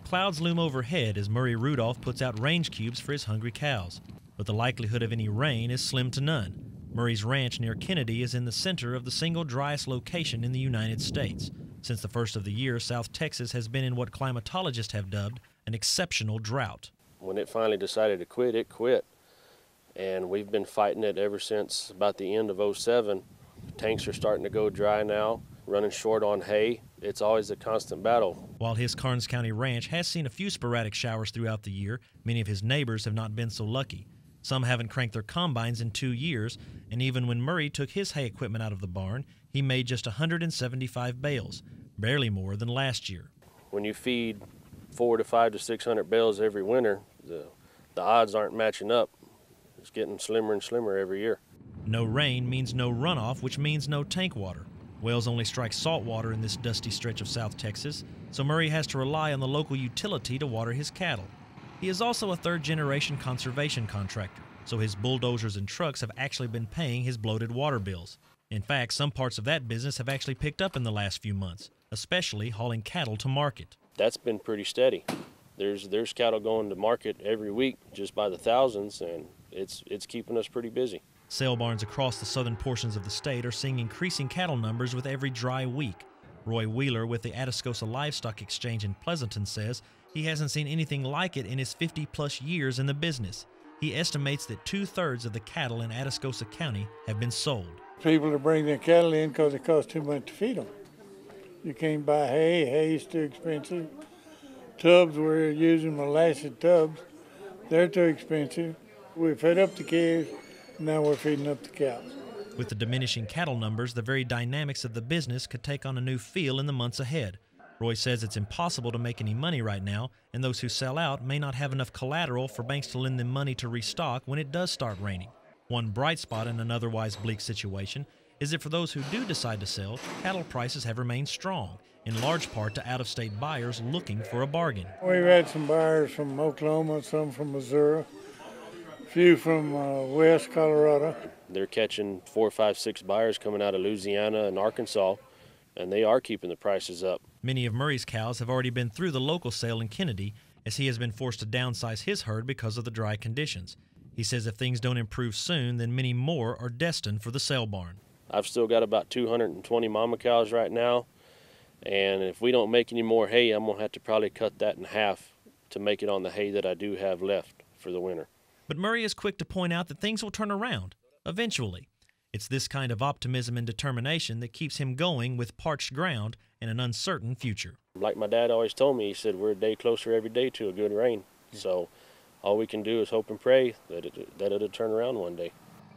Clouds loom overhead as Murray Rudolph puts out range cubes for his hungry cows, but the likelihood of any rain is slim to none. Murray's ranch near Kennedy is in the center of the single driest location in the United States. Since the first of the year, South Texas has been in what climatologists have dubbed an exceptional drought. When it finally decided to quit, it quit. And we've been fighting it ever since about the end of '07. Tanks are starting to go dry now, running short on hay. It's always a constant battle. While his Karnes County ranch has seen a few sporadic showers throughout the year, many of his neighbors have not been so lucky. Some haven't cranked their combines in 2 years, and even when Murray took his hay equipment out of the barn, he made just 175 bales, barely more than last year. When you feed 400 to 500 to 600 bales every winter, the odds aren't matching up. It's getting slimmer and slimmer every year. No rain means no runoff, which means no tank water. Wells only strike salt water in this dusty stretch of South Texas, so Murray has to rely on the local utility to water his cattle. He is also a third-generation conservation contractor, so his bulldozers and trucks have actually been paying his bloated water bills. In fact, some parts of that business have actually picked up in the last few months, especially hauling cattle to market. That's been pretty steady. There's cattle going to market every week just by the thousands, and it's keeping us pretty busy. Sale barns across the southern portions of the state are seeing increasing cattle numbers with every dry week. Roy Wheeler with the Atascosa Livestock Exchange in Pleasanton says he hasn't seen anything like it in his 50-plus years in the business. He estimates that 2/3 of the cattle in Atascosa County have been sold. People are bringing their cattle in because it costs too much to feed them. You can't buy hay. Hay's too expensive. Tubs, we're using molasses tubs. They're too expensive. We fed up the calves. Now we're feeding up the cows. With the diminishing cattle numbers, the very dynamics of the business could take on a new feel in the months ahead. Roy says it's impossible to make any money right now, and those who sell out may not have enough collateral for banks to lend them money to restock when it does start raining. One bright spot in an otherwise bleak situation is that for those who do decide to sell, cattle prices have remained strong, in large part to out-of-state buyers looking for a bargain. We've had some buyers from Oklahoma, some from Missouri, a few from West Colorado. They're catching 4, 5, 6 buyers coming out of Louisiana and Arkansas, and they are keeping the prices up. Many of Murray's cows have already been through the local sale in Kennedy, as he has been forced to downsize his herd because of the dry conditions. He says if things don't improve soon, then many more are destined for the sale barn. I've still got about 220 mama cows right now, and if we don't make any more hay, I'm going to have to probably cut that in half to make it on the hay that I do have left for the winter. But Murray is quick to point out that things will turn around, eventually. It's this kind of optimism and determination that keeps him going with parched ground and an uncertain future. Like my dad always told me, he said, we're a day closer every day to a good rain. So all we can do is hope and pray that it'll turn around one day.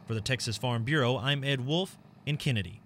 For the Texas Farm Bureau, I'm Ed Wolf in Kennedy.